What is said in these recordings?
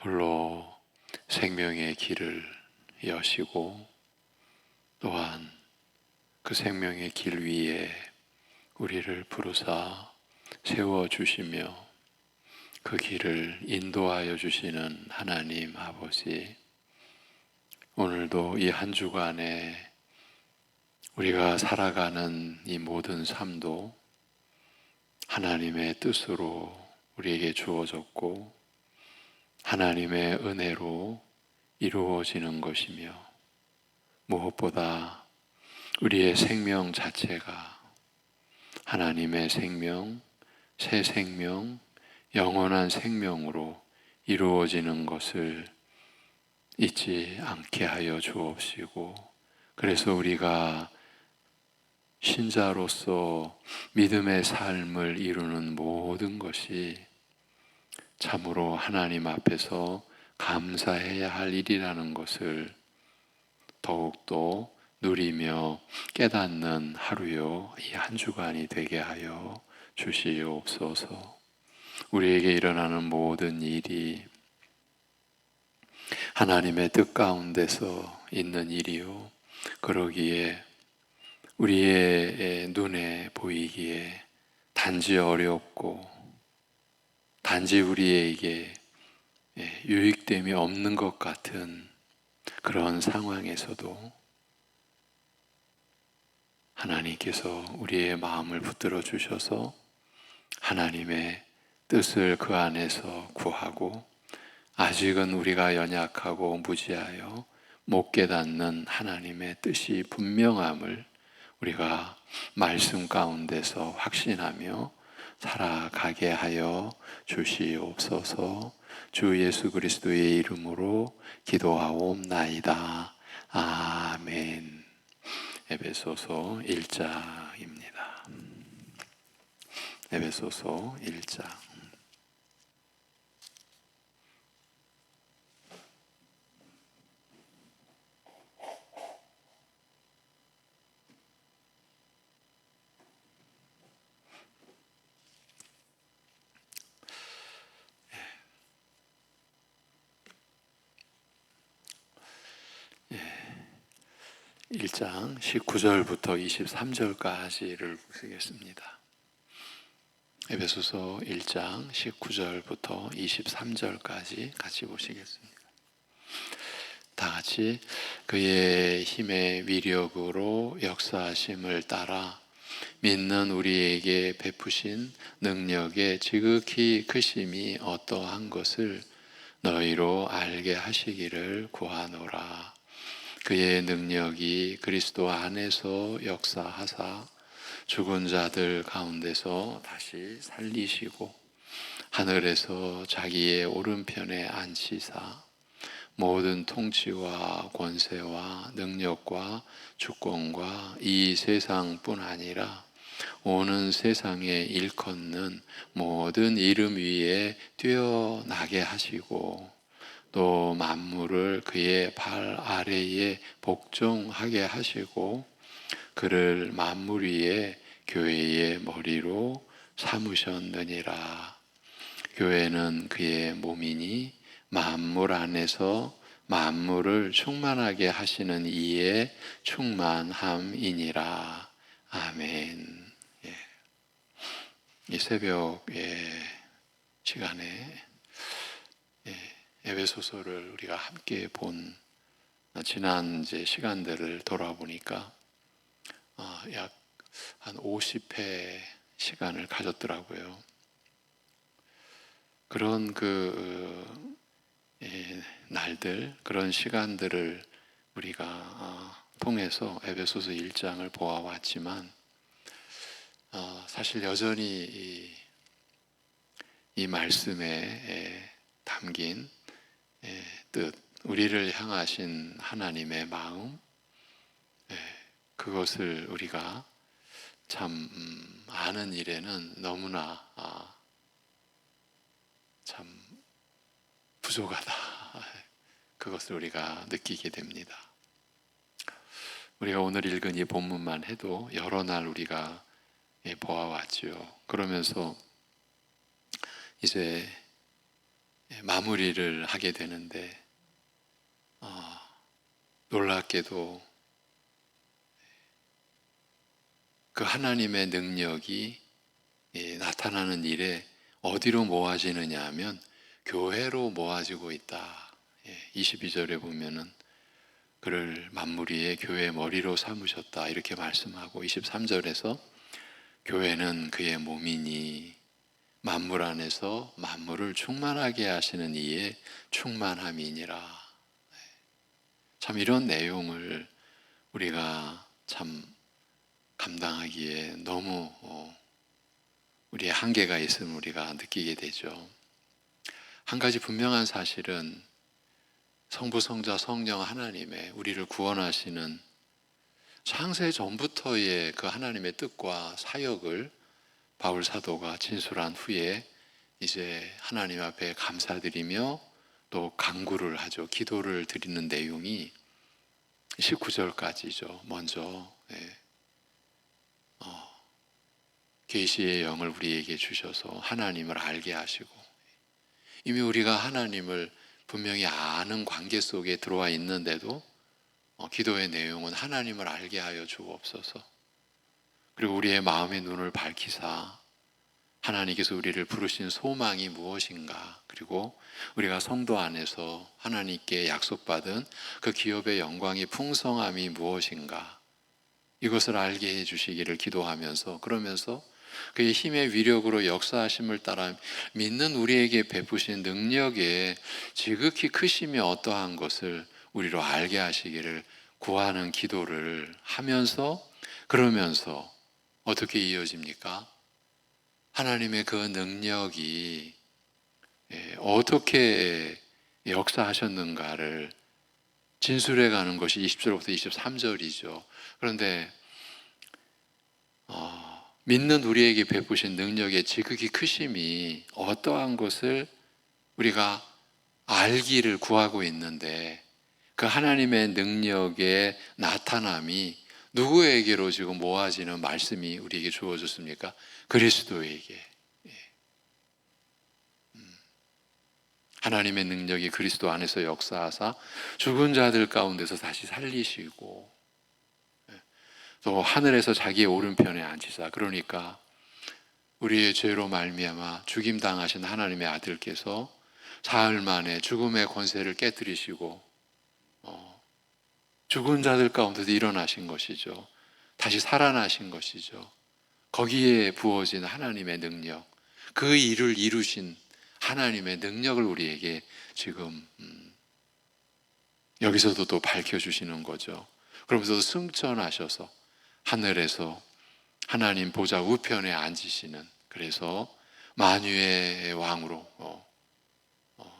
홀로 생명의 길을 여시고 또한 그 생명의 길 위에 우리를 부르사 세워주시며 그 길을 인도하여 주시는 하나님 아버지, 오늘도 이 한 주간에 우리가 살아가는 이 모든 삶도 하나님의 뜻으로 우리에게 주어졌고 하나님의 은혜로 이루어지는 것이며, 무엇보다 우리의 생명 자체가 하나님의 생명, 새 생명, 영원한 생명으로 이루어지는 것을 잊지 않게 하여 주옵시고, 그래서 우리가 신자로서 믿음의 삶을 이루는 모든 것이 참으로 하나님 앞에서 감사해야 할 일이라는 것을 더욱더 누리며 깨닫는 하루요, 이 한 주간이 되게 하여 주시옵소서. 우리에게 일어나는 모든 일이 하나님의 뜻 가운데서 있는 일이요, 그러기에 우리의 눈에 보이기에 단지 어렵고 단지 우리에게 유익됨이 없는 것 같은 그런 상황에서도 하나님께서 우리의 마음을 붙들어 주셔서 하나님의 뜻을 그 안에서 구하고, 아직은 우리가 연약하고 무지하여 못 깨닫는 하나님의 뜻이 분명함을 우리가 말씀 가운데서 확신하며 살아가게 하여 주시옵소서. 주 예수 그리스도의 이름으로 기도하옵나이다. 아멘. 에베소서 1장입니다. 에베소서 1장. 1장 19절부터 23절까지를 보시겠습니다. 에베소서 1장 19절부터 23절까지 같이 보시겠습니다. 다 같이. 그의 힘의 위력으로 역사하심을 따라 믿는 우리에게 베푸신 능력의 지극히 크심이 어떠한 것을 너희로 알게 하시기를 구하노라. 그의 능력이 그리스도 안에서 역사하사 죽은 자들 가운데서 다시 살리시고 하늘에서 자기의 오른편에 앉히사 모든 통치와 권세와 능력과 주권과 이 세상뿐 아니라 오는 세상에 일컫는 모든 이름 위에 뛰어나게 하시고 또 만물을 그의 발 아래에 복종하게 하시고 그를 만물 위에 교회의 머리로 삼으셨느니라. 교회는 그의 몸이니 만물 안에서 만물을 충만하게 하시는 이의 충만함이니라. 아멘. 이 새벽의 시간에 에베소서를 우리가 함께 본 지난 시간들을 돌아보니까 약 한 50회 시간을 가졌더라고요. 그런 날들, 그런 시간들을 우리가 통해서 에베소서 1장을 보아왔지만 사실 여전히 이 말씀에 담긴 뜻, 우리를 향하신 하나님의 마음, 그것을 우리가 참 아는 일에는 너무나 참 부족하다. 그것을 우리가 느끼게 됩니다. 우리가 오늘 읽은 이 본문만 해도 여러 날 우리가 보아왔지요. 그러면서 이제 마무리를 하게 되는데 놀랍게도 그 하나님의 능력이 나타나는 일에 어디로 모아지느냐 하면 교회로 모아지고 있다. 22절에 보면은 그를 만무리의 교회의 머리로 삼으셨다 이렇게 말씀하고 23절에서 교회는 그의 몸이니 만물 안에서 만물을 충만하게 하시는 이의 충만함이니라. 참 이런 내용을 우리가 참 감당하기에 너무 우리의 한계가 있음을 우리가 느끼게 되죠. 한 가지 분명한 사실은 성부, 성자, 성령 하나님의 우리를 구원하시는 창세 전부터의 그 하나님의 뜻과 사역을 바울 사도가 진술한 후에 이제 하나님 앞에 감사드리며 또 간구를 하죠. 기도를 드리는 내용이 19절까지죠. 먼저 계시의 영을 우리에게 주셔서 하나님을 알게 하시고 이미 우리가 하나님을 분명히 아는 관계 속에 들어와 있는데도 기도의 내용은 하나님을 알게 하여 주옵소서. 그리고 우리의 마음의 눈을 밝히사 하나님께서 우리를 부르신 소망이 무엇인가, 그리고 우리가 성도 안에서 하나님께 약속받은 그 기업의 영광이 풍성함이 무엇인가, 이것을 알게 해주시기를 기도하면서, 그러면서 그의 힘의 위력으로 역사하심을 따라 믿는 우리에게 베푸신 능력의 지극히 크심이 어떠한 것을 우리로 알게 하시기를 구하는 기도를 하면서, 그러면서 어떻게 이어집니까? 하나님의 그 능력이 어떻게 역사하셨는가를 진술해 가는 것이 20절부터 23절이죠. 그런데 믿는 우리에게 베푸신 능력의 지극히 크심이 어떠한 것을 우리가 알기를 구하고 있는데, 그 하나님의 능력의 나타남이 누구에게로 지금 모아지는 말씀이 우리에게 주어졌습니까? 그리스도에게. 하나님의 능력이 그리스도 안에서 역사하사 죽은 자들 가운데서 다시 살리시고 또 하늘에서 자기의 오른편에 앉히사, 그러니까 우리의 죄로 말미암아 죽임 당하신 하나님의 아들께서 사흘 만에 죽음의 권세를 깨뜨리시고 죽은 자들 가운데서 일어나신 것이죠. 다시 살아나신 것이죠. 거기에 부어진 하나님의 능력, 그 일을 이루신 하나님의 능력을 우리에게 지금 여기서도 또 밝혀주시는 거죠. 그러면서 승천하셔서 하늘에서 하나님 보좌 우편에 앉으시는, 그래서 만유의 왕으로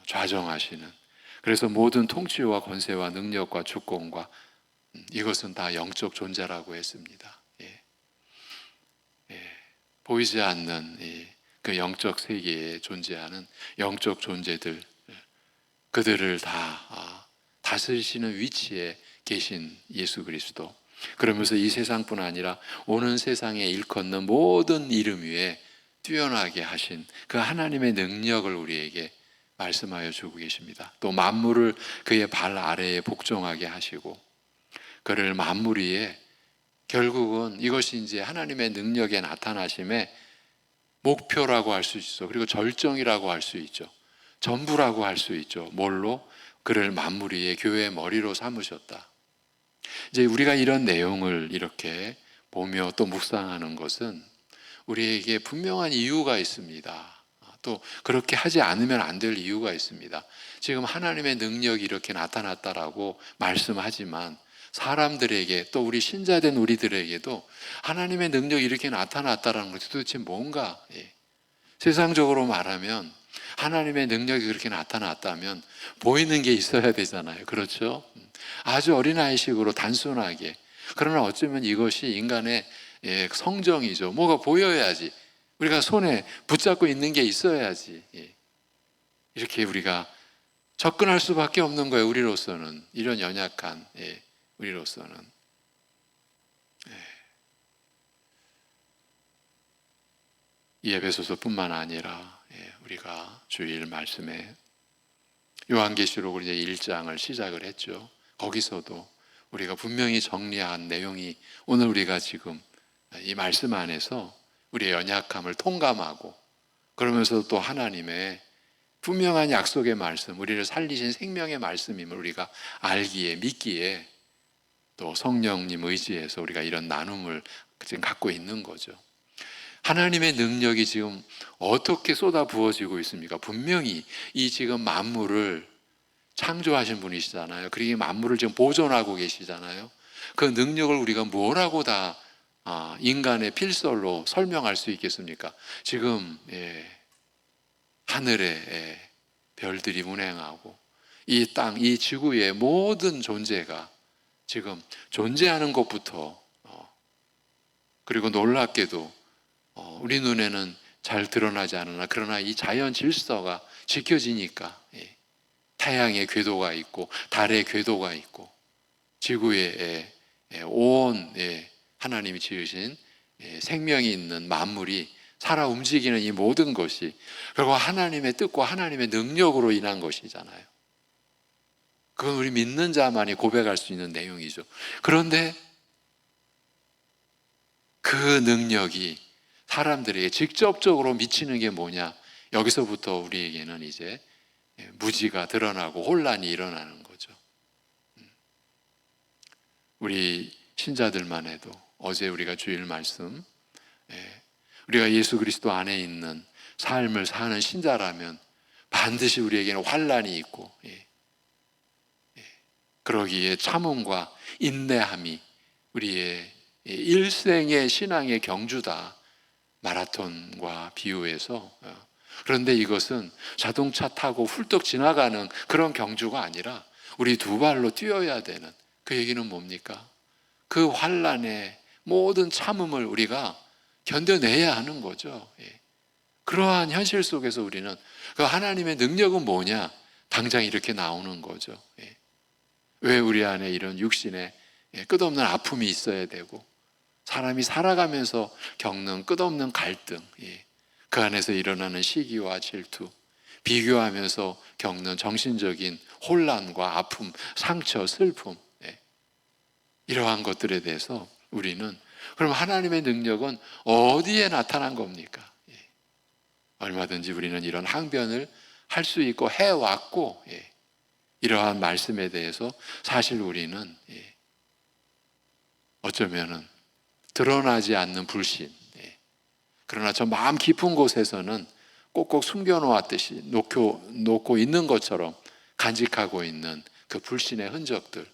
좌정하시는, 그래서 모든 통치와 권세와 능력과 주권과 이것은 다 영적 존재라고 했습니다. 보이지 않는 그 영적 세계에 존재하는 영적 존재들, 그들을 다 다스리시는 위치에 계신 예수 그리스도, 그러면서 이 세상뿐 아니라 오는 세상에 일컫는 모든 이름 위에 뛰어나게 하신 그 하나님의 능력을 우리에게 말씀하여 주고 계십니다. 또 만물을 그의 발 아래에 복종하게 하시고, 그를 만물 위에, 결국은 이것이 이제 하나님의 능력의 나타나심의 목표라고 할 수 있어. 그리고 절정이라고 할 수 있죠. 전부라고 할 수 있죠. 뭘로? 그를 만물 위에 교회의 머리로 삼으셨다. 이제 우리가 이런 내용을 이렇게 보며 또 묵상하는 것은 우리에게 분명한 이유가 있습니다. 또 그렇게 하지 않으면 안 될 이유가 있습니다. 지금 하나님의 능력이 이렇게 나타났다라고 말씀하지만 사람들에게, 또 우리 신자된 우리들에게도 하나님의 능력이 이렇게 나타났다는 것이 도대체 뭔가, 세상적으로 말하면 하나님의 능력이 그렇게 나타났다면 보이는 게 있어야 되잖아요. 그렇죠? 아주 어린아이식으로 단순하게. 그러나 어쩌면 이것이 인간의 성정이죠. 뭐가 보여야지, 우리가 손에 붙잡고 있는 게 있어야지 이렇게 우리가 접근할 수밖에 없는 거예요. 우리로서는, 이런 연약한 우리로서는. 이 에베소서뿐만 아니라 우리가 주일 말씀에 요한계시록을 이제 1장을 시작을 했죠. 거기서도 우리가 분명히 정리한 내용이 오늘 우리가 지금 이 말씀 안에서 우리의 연약함을 통감하고, 그러면서 또 하나님의 분명한 약속의 말씀, 우리를 살리신 생명의 말씀임을 우리가 알기에, 믿기에, 또 성령님 의지에서 우리가 이런 나눔을 지금 갖고 있는 거죠. 하나님의 능력이 지금 어떻게 쏟아 부어지고 있습니까? 분명히 이 지금 만물을 창조하신 분이시잖아요. 그리고 이 만물을 지금 보존하고 계시잖아요. 그 능력을 우리가 뭐라고 다 인간의 필설로 설명할 수 있겠습니까? 지금 하늘에 별들이 운행하고 이 땅, 이 지구의 모든 존재가 지금 존재하는 것부터, 그리고 놀랍게도 우리 눈에는 잘 드러나지 않으나 그러나 이 자연 질서가 지켜지니까 태양의 궤도가 있고 달의 궤도가 있고 지구에 온 하나님이 지으신 생명이 있는 만물이 살아 움직이는 이 모든 것이 결국 하나님의 뜻과 하나님의 능력으로 인한 것이잖아요. 그건 우리 믿는 자만이 고백할 수 있는 내용이죠. 그런데 그 능력이 사람들에게 직접적으로 미치는 게 뭐냐? 여기서부터 우리에게는 이제 무지가 드러나고 혼란이 일어나는 거죠. 우리 신자들만 해도 어제 우리가 주일 말씀, 우리가 예수 그리스도 안에 있는 삶을 사는 신자라면 반드시 우리에게는 환란이 있고, 그러기에 참음과 인내함이 우리의 일생의 신앙의 경주다, 마라톤과 비유해서. 그런데 이것은 자동차 타고 훌떡 지나가는 그런 경주가 아니라 우리 두 발로 뛰어야 되는, 그 얘기는 뭡니까? 그 환란의 모든 참음을 우리가 견뎌내야 하는 거죠. 그러한 현실 속에서 우리는 그 하나님의 능력은 뭐냐? 당장 이렇게 나오는 거죠. 왜 우리 안에 이런 육신에 끝없는 아픔이 있어야 되고, 사람이 살아가면서 겪는 끝없는 갈등, 그 안에서 일어나는 시기와 질투, 비교하면서 겪는 정신적인 혼란과 아픔, 상처, 슬픔, 이러한 것들에 대해서 우리는, 그럼 하나님의 능력은 어디에 나타난 겁니까? 얼마든지 우리는 이런 항변을 할 수 있고 해왔고, 이러한 말씀에 대해서 사실 우리는 어쩌면은 드러나지 않는 불신, 그러나 저 마음 깊은 곳에서는 꼭꼭 숨겨놓았듯이 놓고 있는 것처럼 간직하고 있는 그 불신의 흔적들,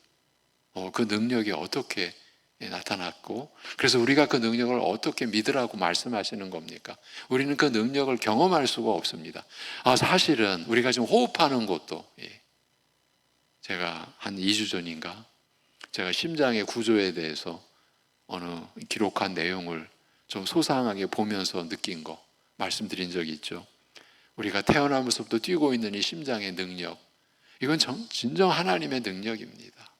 그 능력이 어떻게 나타났고, 그래서 우리가 그 능력을 어떻게 믿으라고 말씀하시는 겁니까? 우리는 그 능력을 경험할 수가 없습니다. 사실은 우리가 지금 호흡하는 것도, 제가 한 2주 전인가 제가 심장의 구조에 대해서 어느 기록한 내용을 좀 소상하게 보면서 느낀 거 말씀드린 적이 있죠. 우리가 태어나면서부터 뛰고 있는 이 심장의 능력, 이건 진정 하나님의 능력입니다.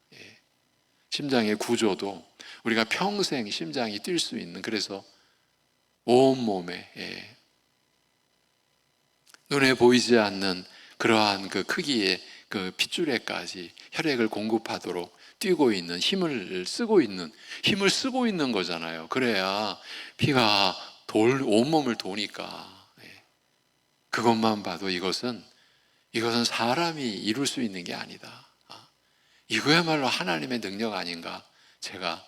심장의 구조도 우리가 평생 심장이 뛸 수 있는, 그래서 온몸에 눈에 보이지 않는 그러한 그 크기의 그 핏줄에까지 혈액을 공급하도록 뛰고 있는, 힘을 쓰고 있는 거잖아요. 그래야 피가 온몸을 도니까. 그것만 봐도 이것은 사람이 이룰 수 있는 게 아니다. 이거야말로 하나님의 능력 아닌가. 제가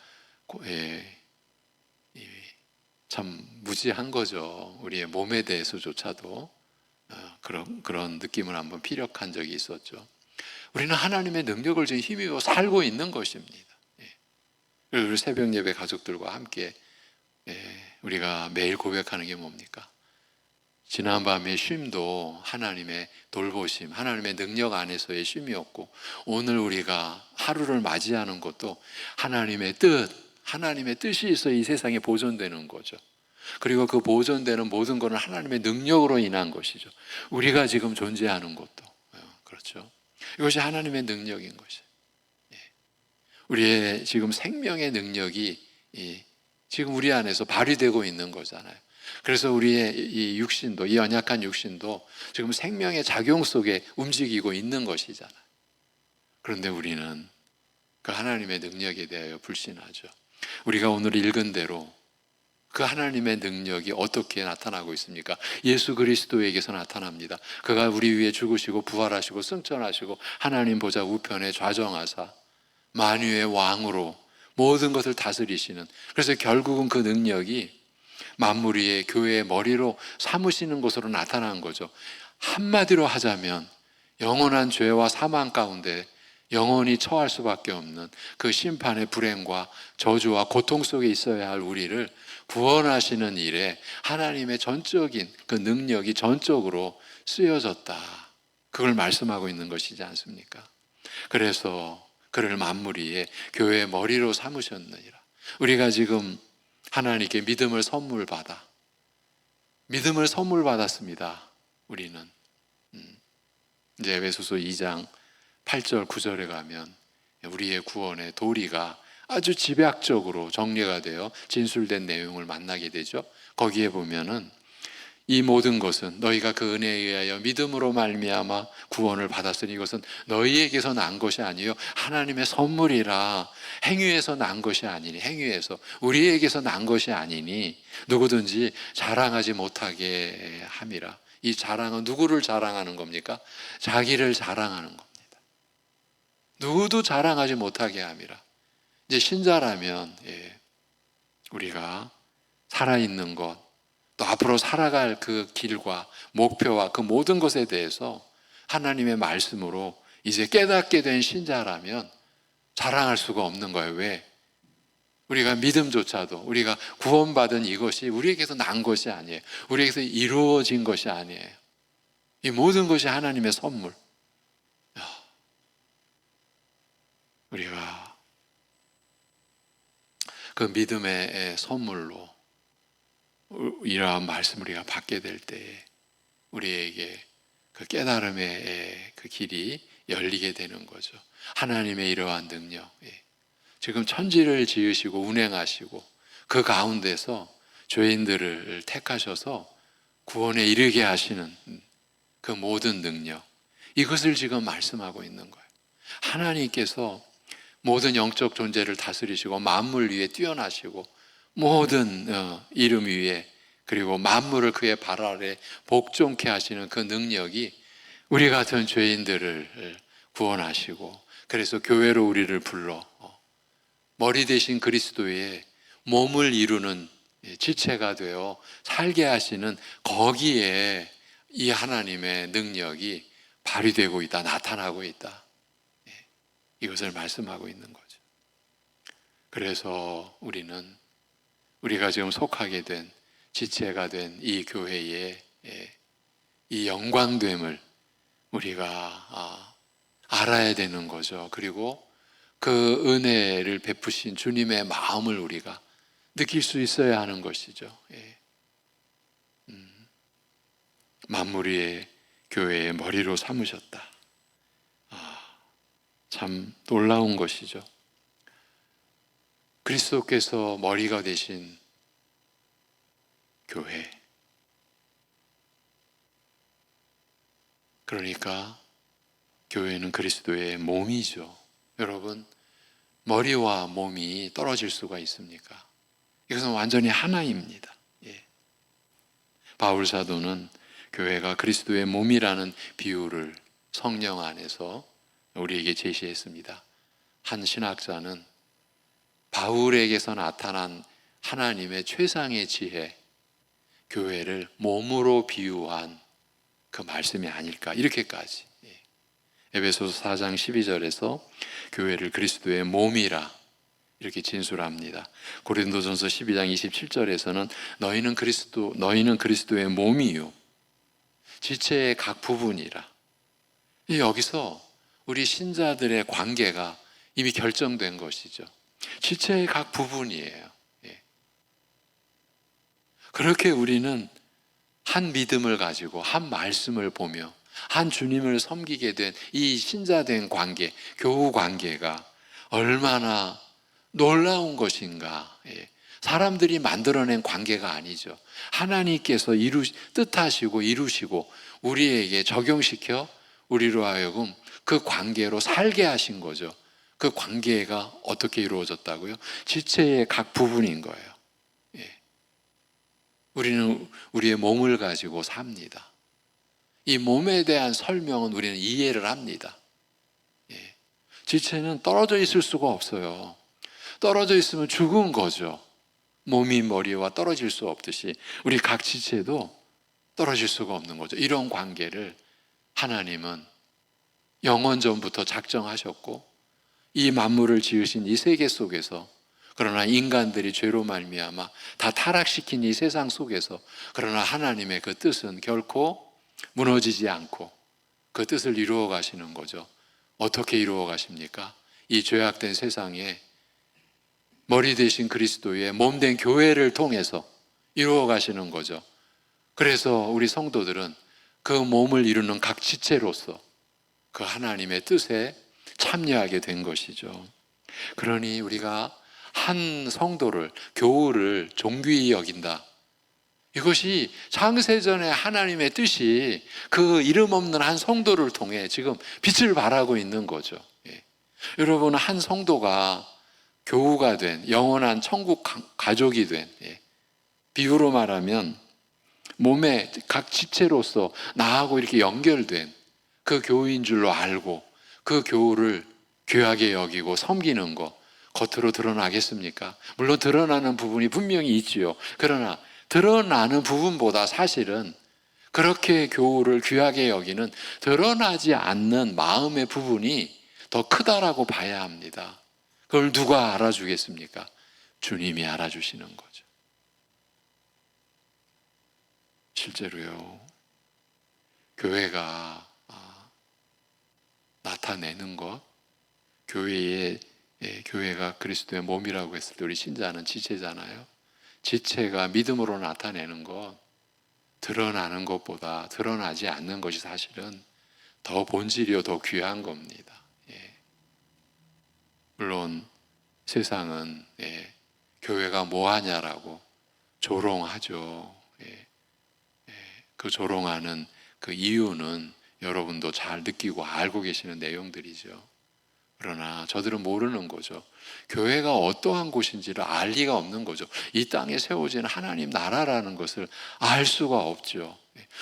참 무지한 거죠. 우리의 몸에 대해서조차도 그런 느낌을 한번 피력한 적이 있었죠. 우리는 하나님의 능력을 지금 힘입어 살고 있는 것입니다. 그리고 새벽 예배 가족들과 함께 우리가 매일 고백하는 게 뭡니까? 지난밤의 쉼도 하나님의 돌보심, 하나님의 능력 안에서의 쉼이었고, 오늘 우리가 하루를 맞이하는 것도 하나님의 뜻이 있어 이 세상에 보존되는 거죠. 그리고 그 보존되는 모든 것은 하나님의 능력으로 인한 것이죠. 우리가 지금 존재하는 것도 그렇죠. 이것이 하나님의 능력인 것이에요. 우리의 지금 생명의 능력이 지금 우리 안에서 발휘되고 있는 거잖아요. 그래서 우리의 이 육신도, 이 연약한 육신도 지금 생명의 작용 속에 움직이고 있는 것이잖아요. 그런데 우리는 그 하나님의 능력에 대하여 불신하죠. 우리가 오늘 읽은 대로 그 하나님의 능력이 어떻게 나타나고 있습니까? 예수 그리스도에게서 나타납니다. 그가 우리 위해 죽으시고 부활하시고 승천하시고 하나님 보좌 우편에 좌정하사 만유의 왕으로 모든 것을 다스리시는, 그래서 결국은 그 능력이 만물 위에 교회의 머리로 삼으시는 것으로 나타난 거죠. 한마디로 하자면 영원한 죄와 사망 가운데 영원히 처할 수밖에 없는 그 심판의 불행과 저주와 고통 속에 있어야 할 우리를 구원하시는 일에 하나님의 전적인 그 능력이 전적으로 쓰여졌다, 그걸 말씀하고 있는 것이지 않습니까? 그래서 그를 만물 위에 교회의 머리로 삼으셨느니라. 우리가 지금 하나님께 믿음을 선물 받았습니다. 우리는 이제 에베소서 2장 8절 9절에 가면 우리의 구원의 도리가 아주 집약적으로 정리가 되어 진술된 내용을 만나게 되죠. 거기에 보면은 이 모든 것은 너희가 그 은혜에 의하여 믿음으로 말미암아 구원을 받았으니 이것은 너희에게서 난 것이 아니요 하나님의 선물이라. 행위에서 난 것이 아니니, 행위에서 우리에게서 난 것이 아니니 누구든지 자랑하지 못하게 함이라. 이 자랑은 누구를 자랑하는 겁니까? 자기를 자랑하는 겁니다. 누구도 자랑하지 못하게 함이라. 이제 신자라면 우리가 살아있는 것, 또 앞으로 살아갈 그 길과 목표와 그 모든 것에 대해서 하나님의 말씀으로 이제 깨닫게 된 신자라면 자랑할 수가 없는 거예요. 왜? 우리가 믿음조차도, 우리가 구원받은 이것이 우리에게서 난 것이 아니에요. 우리에게서 이루어진 것이 아니에요. 이 모든 것이 하나님의 선물. 우리가 그 믿음의 선물로 이러한 말씀을 우리가 받게 될 때에 우리에게 그 깨달음의 그 길이 열리게 되는 거죠. 하나님의 이러한 능력, 지금 천지를 지으시고 운행하시고 그 가운데서 죄인들을 택하셔서 구원에 이르게 하시는 그 모든 능력, 이것을 지금 말씀하고 있는 거예요. 하나님께서 모든 영적 존재를 다스리시고 만물 위에 뛰어나시고 모든 이름 위에, 그리고 만물을 그의 발 아래 복종케 하시는 그 능력이 우리 같은 죄인들을 구원하시고, 그래서 교회로 우리를 불러 머리 대신 그리스도의 몸을 이루는 지체가 되어 살게 하시는, 거기에 이 하나님의 능력이 발휘되고 있다, 나타나고 있다, 이것을 말씀하고 있는 거죠. 그래서 우리가 지금 속하게 된, 지체가 된 이 교회의 이 영광됨을 우리가 알아야 되는 거죠. 그리고 그 은혜를 베푸신 주님의 마음을 우리가 느낄 수 있어야 하는 것이죠. 만물 위에 교회의 머리로 삼으셨다. 참 놀라운 것이죠. 그리스도께서 머리가 되신 교회, 그러니까 교회는 그리스도의 몸이죠. 여러분, 머리와 몸이 떨어질 수가 있습니까? 이것은 완전히 하나입니다. 바울 사도는 교회가 그리스도의 몸이라는 비유를 성령 안에서 우리에게 제시했습니다. 한 신학자는 바울에게서 나타난 하나님의 최상의 지혜, 교회를 몸으로 비유한 그 말씀이 아닐까, 이렇게까지. 에베소서 4장 12절에서 교회를 그리스도의 몸이라 이렇게 진술합니다. 고린도전서 12장 27절에서는 너희는 그리스도의 몸이요 지체의 각 부분이라. 여기서 우리 신자들의 관계가 이미 결정된 것이죠. 지체의 각 부분이에요. 그렇게 우리는 한 믿음을 가지고 한 말씀을 보며 한 주님을 섬기게 된 이 신자된 관계, 교우 관계가 얼마나 놀라운 것인가, 사람들이 만들어낸 관계가 아니죠. 하나님께서 뜻하시고 이루시고 우리에게 적용시켜 우리로 하여금 그 관계로 살게 하신 거죠. 그 관계가 어떻게 이루어졌다고요? 지체의 각 부분인 거예요. 예. 우리는 우리의 몸을 가지고 삽니다. 이 몸에 대한 설명은 우리는 이해를 합니다. 예. 지체는 떨어져 있을 수가 없어요. 떨어져 있으면 죽은 거죠. 몸이 머리와 떨어질 수 없듯이 우리 각 지체도 떨어질 수가 없는 거죠. 이런 관계를 하나님은 영원 전부터 작정하셨고 이 만물을 지으신 이 세계 속에서, 그러나 인간들이 죄로 말미암아 다 타락시킨 이 세상 속에서, 그러나 하나님의 그 뜻은 결코 무너지지 않고 그 뜻을 이루어 가시는 거죠. 어떻게 이루어 가십니까? 이 죄악된 세상에 머리 대신 그리스도의 몸된 교회를 통해서 이루어 가시는 거죠. 그래서 우리 성도들은 그 몸을 이루는 각 지체로서 그 하나님의 뜻에 참여하게 된 것이죠. 그러니 우리가 한 성도를, 교우를 존귀히 여긴다. 이것이 창세전에 하나님의 뜻이 그 이름 없는 한 성도를 통해 지금 빛을 발하고 있는 거죠. 예. 여러분, 한 성도가 교우가 된, 영원한 천국 가족이 된, 비유로 말하면 몸의 각 지체로서 나하고 이렇게 연결된 그 교우인 줄로 알고 그 교우를 귀하게 여기고 섬기는 것, 겉으로 드러나겠습니까? 물론 드러나는 부분이 분명히 있지요. 그러나 드러나는 부분보다 사실은 그렇게 교우를 귀하게 여기는 드러나지 않는 마음의 부분이 더 크다라고 봐야 합니다. 그걸 누가 알아주겠습니까? 주님이 알아주시는 거죠. 실제로요, 교회가 나타내는 것, 교회가 그리스도의 몸이라고 했을 때 우리 신자는 지체잖아요. 지체가 믿음으로 나타내는 것, 드러나는 것보다 드러나지 않는 것이 사실은 더 본질이요, 더 귀한 겁니다. 물론 세상은 교회가 뭐 하냐라고 조롱하죠. 그 조롱하는 그 이유는 여러분도 잘 느끼고 알고 계시는 내용들이죠. 그러나 저들은 모르는 거죠. 교회가 어떠한 곳인지를 알 리가 없는 거죠. 이 땅에 세워진 하나님 나라라는 것을 알 수가 없죠.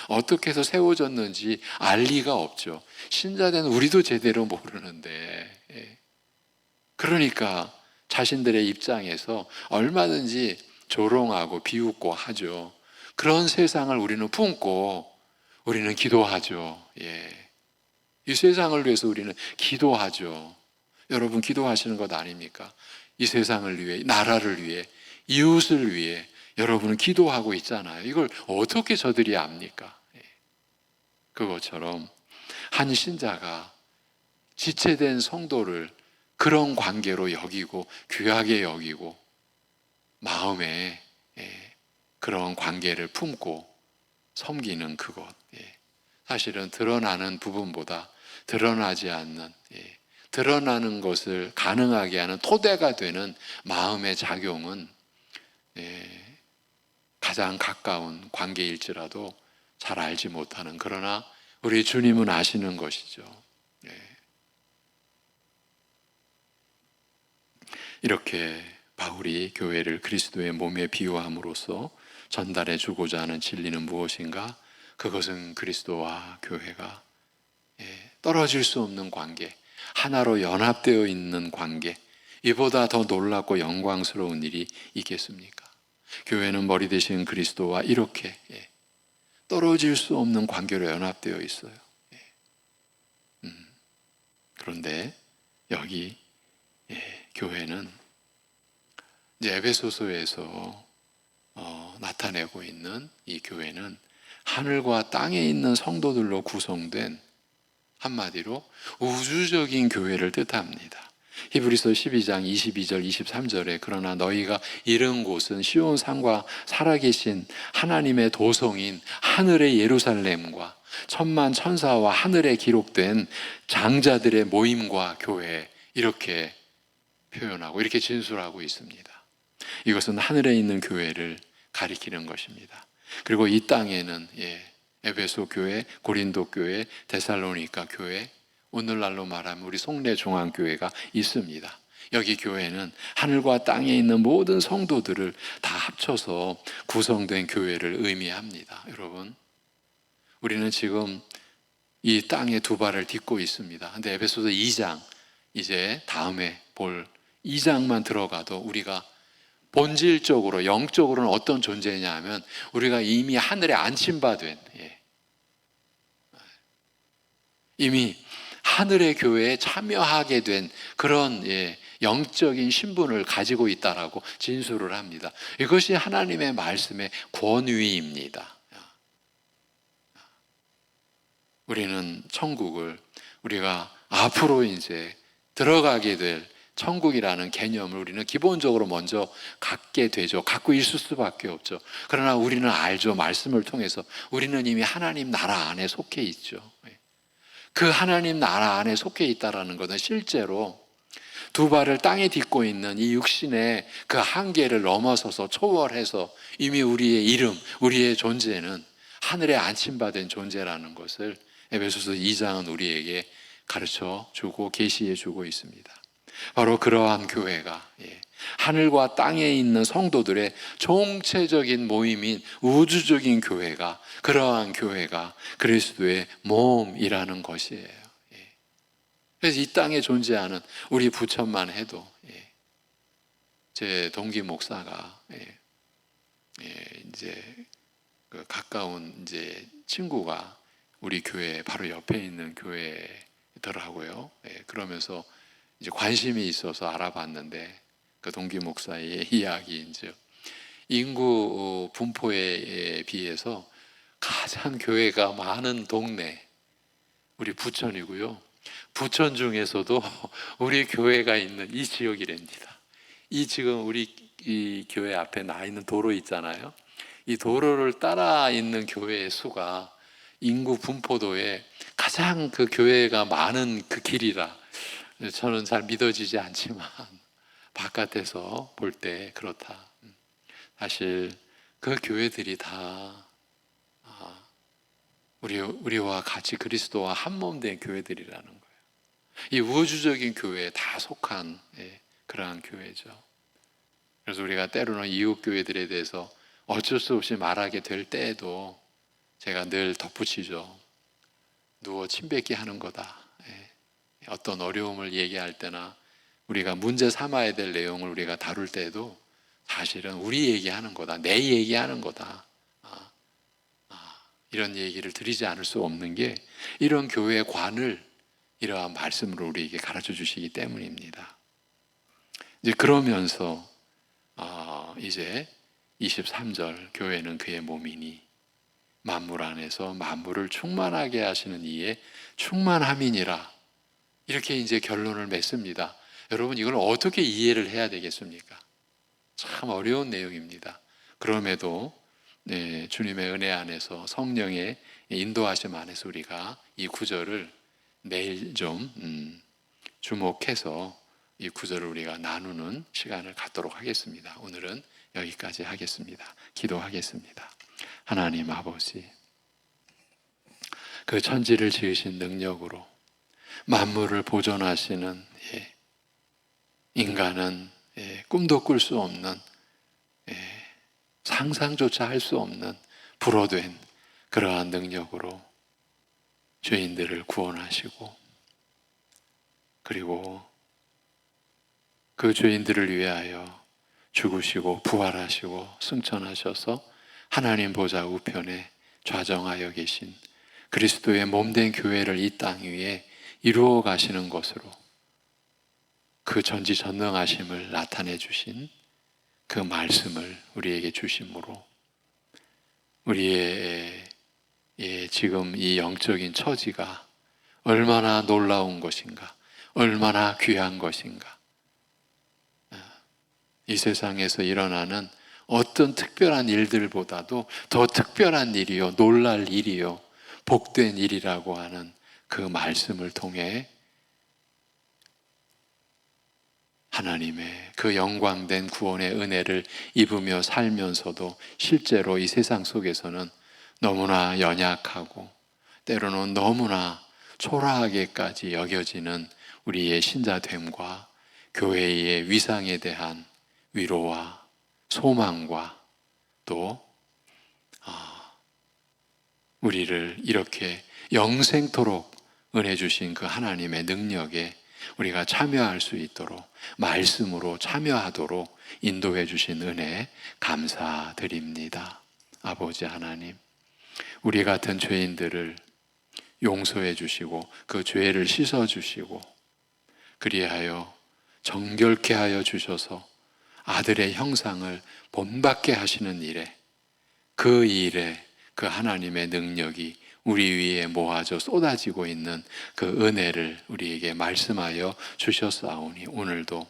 어떻게 해서 세워졌는지 알 리가 없죠. 신자된 우리도 제대로 모르는데, 그러니까 자신들의 입장에서 얼마든지 조롱하고 비웃고 하죠. 그런 세상을 우리는 품고 우리는 기도하죠. 이 세상을 위해서 우리는 기도하죠. 여러분, 기도하시는 것 아닙니까? 이 세상을 위해, 나라를 위해, 이웃을 위해 여러분은 기도하고 있잖아요. 이걸 어떻게 저들이 압니까? 그것처럼 한 신자가 지체된 성도를 그런 관계로 여기고 귀하게 여기고 마음에 그런 관계를 품고 섬기는 그것, 사실은 드러나는 부분보다 드러나지 않는, 드러나는 것을 가능하게 하는 토대가 되는 마음의 작용은 가장 가까운 관계일지라도 잘 알지 못하는, 그러나 우리 주님은 아시는 것이죠. 이렇게 바울이 교회를 그리스도의 몸에 비유함으로써 전달해 주고자 하는 진리는 무엇인가? 그것은 그리스도와 교회가 떨어질 수 없는 관계, 하나로 연합되어 있는 관계, 이보다 더 놀랍고 영광스러운 일이 있겠습니까? 교회는 머리 되신 그리스도와 이렇게 떨어질 수 없는 관계로 연합되어 있어요. 그런데 여기 교회는 이제 에베소서에서 나타내고 있는 이 교회는 하늘과 땅에 있는 성도들로 구성된, 한마디로 우주적인 교회를 뜻합니다. 히브리서 12장 22절 23절에 그러나 너희가 이른 곳은 시온 산과 살아계신 하나님의 도성인 하늘의 예루살렘과 천만 천사와 하늘에 기록된 장자들의 모임과 교회, 이렇게 표현하고 이렇게 진술하고 있습니다. 이것은 하늘에 있는 교회를 가리키는 것입니다. 그리고 이 땅에는 에베소 교회, 고린도 교회, 데살로니가 교회, 오늘날로 말하면 우리 송내 중앙교회가 있습니다. 여기 교회는 하늘과 땅에 있는 모든 성도들을 다 합쳐서 구성된 교회를 의미합니다. 여러분, 우리는 지금 이 땅에 두 발을 딛고 있습니다. 근데 에베소서 2장, 이제 다음에 볼 2장만 들어가도 우리가 본질적으로 영적으로는 어떤 존재냐 하면 우리가 이미 하늘에 안침받은, 이미 하늘의 교회에 참여하게 된 그런 영적인 신분을 가지고 있다라고 진술을 합니다. 이것이 하나님의 말씀의 권위입니다. 우리는 천국을, 우리가 앞으로 이제 들어가게 될 천국이라는 개념을 우리는 기본적으로 먼저 갖게 되죠. 갖고 있을 수밖에 없죠. 그러나 우리는 알죠. 말씀을 통해서 우리는 이미 하나님 나라 안에 속해 있죠. 그 하나님 나라 안에 속해 있다라는 것은 실제로 두 발을 땅에 딛고 있는 이 육신의 그 한계를 넘어서서 초월해서 이미 우리의 이름, 우리의 존재는 하늘에 안침받은 존재라는 것을 에베소서 2장은 우리에게 가르쳐 주고 계시해 주고 있습니다. 바로 그러한 교회가 하늘과 땅에 있는 성도들의 총체적인 모임인 우주적인 교회가, 그러한 교회가 그리스도의 몸이라는 것이에요. 그래서 이 땅에 존재하는 우리 부천만 해도 제 동기 목사가 이제 그 가까운 이제 친구가 우리 교회 바로 옆에 있는 교회더라고요. 그러면서 이제 관심이 있어서 알아봤는데 그 동기 목사의 이야기인지 인구 분포에 비해서 가장 교회가 많은 동네 우리 부천이고요. 부천 중에서도 우리 교회가 있는 이 지역이랍니다. 이 지금 우리 이 교회 앞에 나 있는 도로 있잖아요. 이 도로를 따라 있는 교회의 수가 인구 분포도에 가장 그 교회가 많은 그 길이라 저는 잘 믿어지지 않지만 바깥에서 볼 때 그렇다. 사실 그 교회들이 다 우리와 같이 그리스도와 한 몸 된 교회들이라는 거예요. 이 우주적인 교회에 다 속한 그러한 교회죠. 그래서 우리가 때로는 이웃 교회들에 대해서 어쩔 수 없이 말하게 될 때에도 제가 늘 덧붙이죠. 누워 침뱉기 하는 거다. 어떤 어려움을 얘기할 때나 우리가 문제 삼아야 될 내용을 우리가 다룰 때에도 사실은 우리 얘기하는 거다. 내 얘기하는 거다. 이런 얘기를 드리지 않을 수 없는 게 이런 교회의 관을 이러한 말씀으로 우리에게 가르쳐 주시기 때문입니다. 이제 그러면서 이제 23절 교회는 그의 몸이니 만물 안에서 만물을 충만하게 하시는 이의 충만함이니라. 이렇게 이제 결론을 맺습니다. 여러분, 이걸 어떻게 이해를 해야 되겠습니까? 참 어려운 내용입니다. 그럼에도 주님의 은혜 안에서 성령의 인도하심 안에서 우리가 이 구절을 내일 좀 주목해서 이 구절을 우리가 나누는 시간을 갖도록 하겠습니다. 오늘은 여기까지 하겠습니다. 기도하겠습니다. 하나님 아버지, 그 천지를 지으신 능력으로 만물을 보존하시는 인간은 꿈도 꿀 수 없는, 상상조차 할 수 없는 불어된 그러한 능력으로 죄인들을 구원하시고, 그리고 그 죄인들을 위하여 죽으시고 부활하시고 승천하셔서 하나님 보좌 우편에 좌정하여 계신 그리스도의 몸된 교회를 이 땅 위에 이루어 가시는 것으로 그 전지전능하심을 나타내 주신 그 말씀을 우리에게 주심으로 우리의 지금 이 영적인 처지가 얼마나 놀라운 것인가, 얼마나 귀한 것인가, 이 세상에서 일어나는 어떤 특별한 일들보다도 더 특별한 일이요, 놀랄 일이요, 복된 일이라고 하는 그 말씀을 통해 하나님의 그 영광된 구원의 은혜를 입으며 살면서도 실제로 이 세상 속에서는 너무나 연약하고 때로는 너무나 초라하게까지 여겨지는 우리의 신자됨과 교회의 위상에 대한 위로와 소망과 또 우리를 이렇게 영생토록 은혜 주신 그 하나님의 능력에 우리가 참여할 수 있도록 말씀으로 참여하도록 인도해 주신 은혜 감사드립니다. 아버지 하나님, 우리 같은 죄인들을 용서해 주시고 그 죄를 씻어 주시고 그리하여 정결케 하여 주셔서 아들의 형상을 본받게 하시는 일에 그 일에 그 하나님의 능력이 우리 위에 모아져 쏟아지고 있는 그 은혜를 우리에게 말씀하여 주셨사오니 오늘도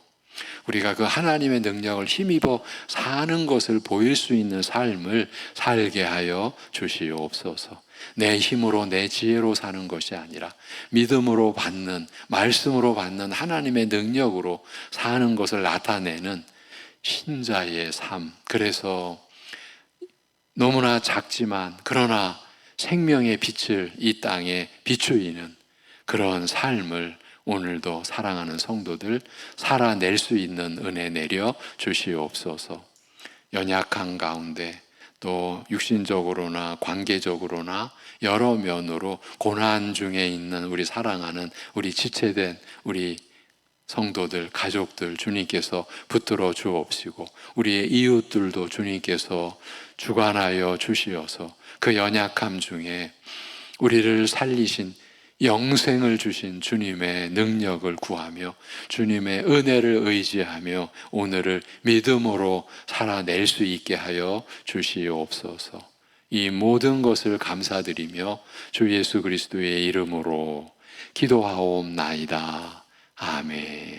우리가 그 하나님의 능력을 힘입어 사는 것을 보일 수 있는 삶을 살게 하여 주시옵소서. 내 힘으로 내 지혜로 사는 것이 아니라 믿음으로 받는 말씀으로 받는 하나님의 능력으로 사는 것을 나타내는 신자의 삶. 그래서 너무나 작지만 그러나 생명의 빛을 이 땅에 비추이는 그런 삶을 오늘도 사랑하는 성도들 살아낼 수 있는 은혜 내려 주시옵소서. 연약한 가운데 또 육신적으로나 관계적으로나 여러 면으로 고난 중에 있는 우리 사랑하는 우리 지체된 우리 성도들, 가족들 주님께서 붙들어 주옵시고 우리의 이웃들도 주님께서 주관하여 주시어서 그 연약함 중에 우리를 살리신 영생을 주신 주님의 능력을 구하며 주님의 은혜를 의지하며 오늘을 믿음으로 살아낼 수 있게 하여 주시옵소서. 이 모든 것을 감사드리며 주 예수 그리스도의 이름으로 기도하옵나이다. 아멘.